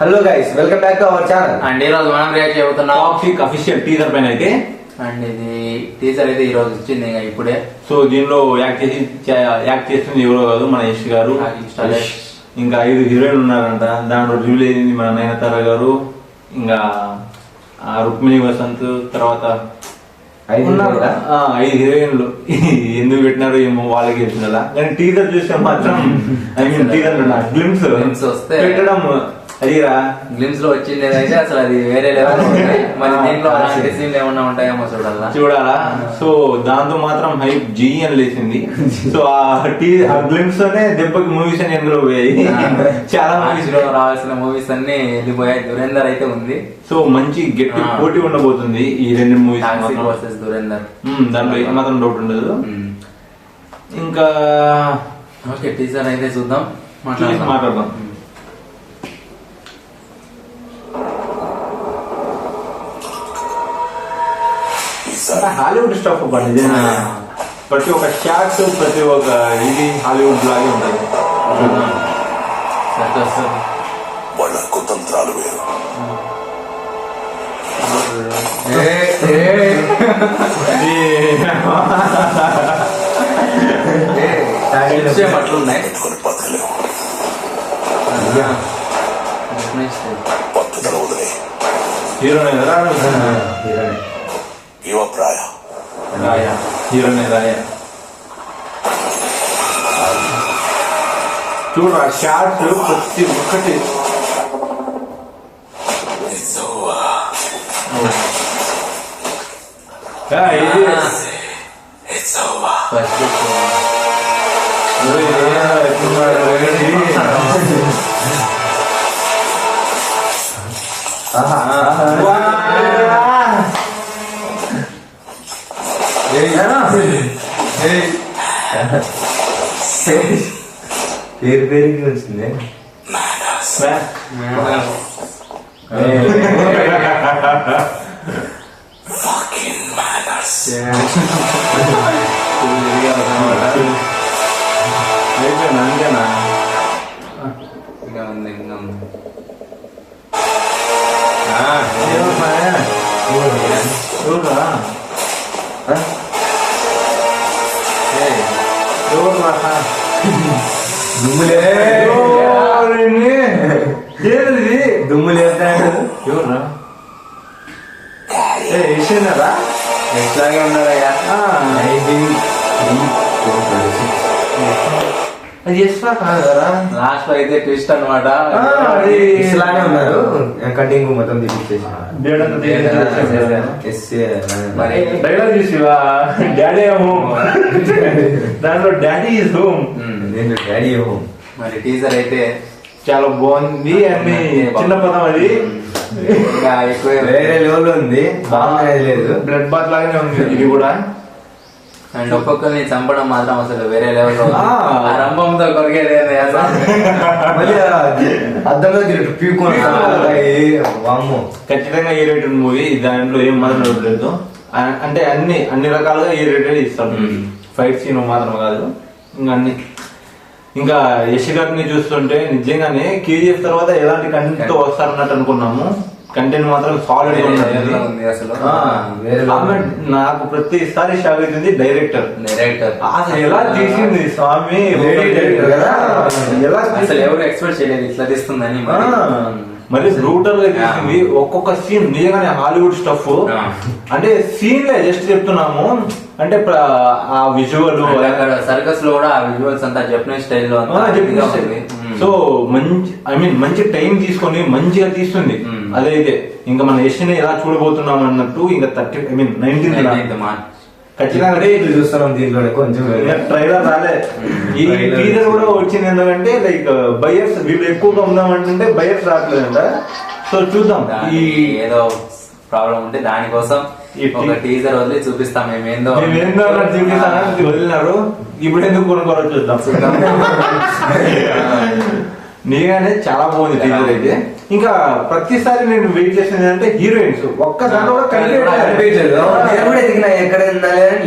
Hello guys, welcome back to our channel. And ఈ రోజు మనం రియాక్ట్ చేయబోతున్నాం టాక్సిక్ అఫీషియల్ టీజర్ పైన అయితే. అండ్ ఇది టీజర్ అయితే ఈ రోజు వచ్చింది ఇంకా ఇప్పుడే. సో దీనిలో యాక్ట్ చేస్తుంది ఎవరో కాదు, మన యష్ గారు. ఇంకా 5 హీరోయిన్లు ఉన్నారంట. దాంట్లో రివీల్ అయింది మన నయనతార గారు, ఇంకా రుక్మిణి వసంత్, తర్వాత 5 హీరోయిన్లు. ఎందుకు పెట్టినారో ఏమో వాళ్ళకి తెలిసినలా, కానీ టీజర్ చూస్తే మాత్రం టీజర్ గ్లిమ్స్ వస్తే పెట్టడం అదిరా గ్లిమ్స్ లో వచ్చింది అయితే అసలు అది వేరే లెవెల్. మరి దీంట్లో అలాంటి సీన్లు ఏమన్నా ఉంటాయేమో చూడాలా. సో దాంతో మాత్రం హైప్ జీ అని లేచింది. సో ఆ గ్లిమ్స్ లోనే దెబ్బకి మూవీస్ అని ఎందులో పోయాయి. చాలా మూవీస్ లో రావాల్సిన మూవీస్ అన్ని వెళ్ళిపోయాయి. దురేందర్ అయితే ఉంది. సో మంచి గట్టి పోటీ ఉండబోతుంది ఈ 2 మూవీస్ వర్సెస్ దురేందర్. దాంట్లో ఏమాత్రం డౌట్ ఉండదు. ఇంకా ఓకే, టీజర్ అయితే చూద్దాం, మాట్లాడదాం. హాలీవుడ్ స్టఫ్ పడింది. ప్రతి ఒక్క షాట్, ప్రతి ఒక్క ఇది హాలీవుడ్ లాగే ఉంటుంది. వాళ్ళ కుతంత్రాలు వేరు. అట్లున్నాయి బతకలేవు. పట్టుదల వదిలే హీరోనే యువప్రాయ రాయ చూడు ఆ షార్ట్ ప్రతి ఒక్కటి. పేరుకి వచ్చింది. అంతేనా? ఇంకా ఉంది. చూడరా దుమ్ము లేస్తాడు. ఎవర్రా? యశ్వరా? ఎట్లాగే ఉన్నారయ్యా. అది యశ్వా కాదు కదా. లాస్ట్ లో అయితే ట్విస్ట్ అనమాట. ఇలానే ఉన్నారు, కటింగ్ మొత్తం తీసేసి డైలాగ్ చూసివా? డాడీ హోమ్, దాంట్లో daddy is home. Daddy home. మరి టీజర్ అయితే చాలా బాగుంది. అన్ని చిన్న పదం అది, ఇంకా ఎక్కువ వేరే లెవెల్ ఉంది. బాగా లేదు, బ్లడ్ బాత్ లాగానే ఉంది ఇది కూడా. అండ్ ఒక్కొక్కరిని చంపడం మాత్రం అసలు వేరే లెవెల్. రంభంతో కొరికేది అర్థంలో పీకొని ఖచ్చితంగా ఏ రేటెడ్ మూవీ. దాంట్లో ఏం మాత్రం లేదు. అంటే అన్ని రకాలుగా ఏ రేటెడ్ ఇస్తాం. ఫైట్ సీన్ మాత్రం కాదు, ఇంకా అన్ని. ఇంకా యశ్ గారిని చూస్తుంటే నిజంగానే కేజీఎఫ్ తర్వాత ఎలాంటి కంటెంట్ తో వస్తారన్నట్టు అనుకున్నాము. కంటెంట్ మాత్రం సాలిడ్ ఉంది అసలు. నాకు ప్రతిసారి షాక్ అవుతుంది డైరెక్టర్ అసలు ఎలా తీసింది స్వామి. అసలు ఎవరు ఎక్స్పెక్ట్ చేయలేదు ఇట్లా తీస్తుందని. మరి బ్రూటల్ గా తీసింది. ఒక్కొక్క సీన్ నిజంగానే హాలీవుడ్ స్టఫ్. అంటే సీన్ లే జస్ట్ చెప్తున్నాము, అంటే ఆ విజువల్ సర్కస్ లో కూడా ఆ విజువల్స్ అంతా జపనీస్ స్టైల్లో. సో మంచి టైం తీసుకొని మంచిగా తీస్తుంది. అదైతే ఇంకా మన యశ్ని ఎలా చూడబోతున్నాం అన్నట్టు. ఇంకా 19th ఖచ్చితంగా చూస్తున్నాం. దీంట్లో కొంచెం ట్రైలర్ రాలే. ఈ టీజర్ కూడా వచ్చింది. ఎందుకంటే లైక్ బయర్స్ వీళ్ళు ఎక్కువగా ఉందామంటే బయర్స్ రావట్లేదంట. సో చూద్దాం. ఈ ఏదో ప్రాబ్లం ఉంటే దానికోసం ఒక టీజర్ వదిలి చూపిస్తాం. మేమేందో చూపిస్తాను వదిలినారు. ఇప్పుడు ఎందుకు కొనుక్కోవాలో చూద్దాం. నిజంగానే చాలా బాగుంది టీజర్ అయితే. ఇంకా ప్రతిసారి నేను వెయిట్ చేసింది అంటే హీరోయిన్స్ ఒక్క దాంట్లో ఎక్కడ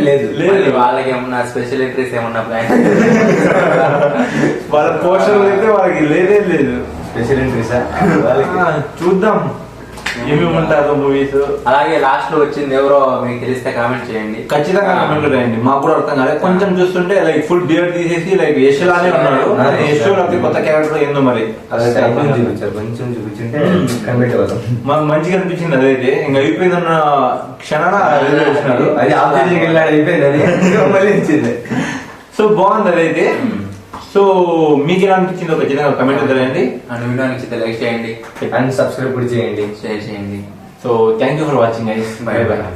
లేదు లేదు. వాళ్ళకి ఏమన్నా స్పెషల్ ఎంట్రీస్ ఏమన్నా ప్లాన్ వాళ్ళ పోస్టర్లు అయితే వాళ్ళకి లేదే లేదు. స్పెషల్ ఎంట్రీసా వాళ్ళకి చూద్దాం ఏమేమి ఉంటారో మూవీస్. అలాగే లాస్ట్ లో వచ్చింది ఎవరో మీకు తెలిస్తే కామెంట్ చేయండి. ఖచ్చితంగా కామెంట్ రాయండి, మాకు కూడా అర్థం కాలేదు. కొంచెం చూస్తుంటే లైక్ ఫుల్ బియర్ తీసేసి లైక్ యశ్ లానే ఉన్నాడు. యశ్ లేకపోతే కొత్త క్యారెక్టర్ ఏందో మరి అలా టైం చూపించారు, కొంచెం చూపించుంటే కనిపెట్టేవాళ్ళం. మాకు మంచిగా అనిపించింది అదైతే. ఇంకా అయిపోయిందన్న క్షణాన వచ్చినాడు. అది ఆఫీస్కి వెళ్ళాడు అయిపోయిందని మళ్ళీ ఇచ్చింది. సో బాగుంది అదైతే. సో మీకు ఎలా అనిపించిందో ఖచ్చితంగా కమెంట్ తెలియండి. అండ్ వీడియో నచ్చితే లైక్ చేయండి అండ్ సబ్స్క్రైబ్ కూడా చేయండి, షేర్ చేయండి. So thank you for watching guys. Bye. By by.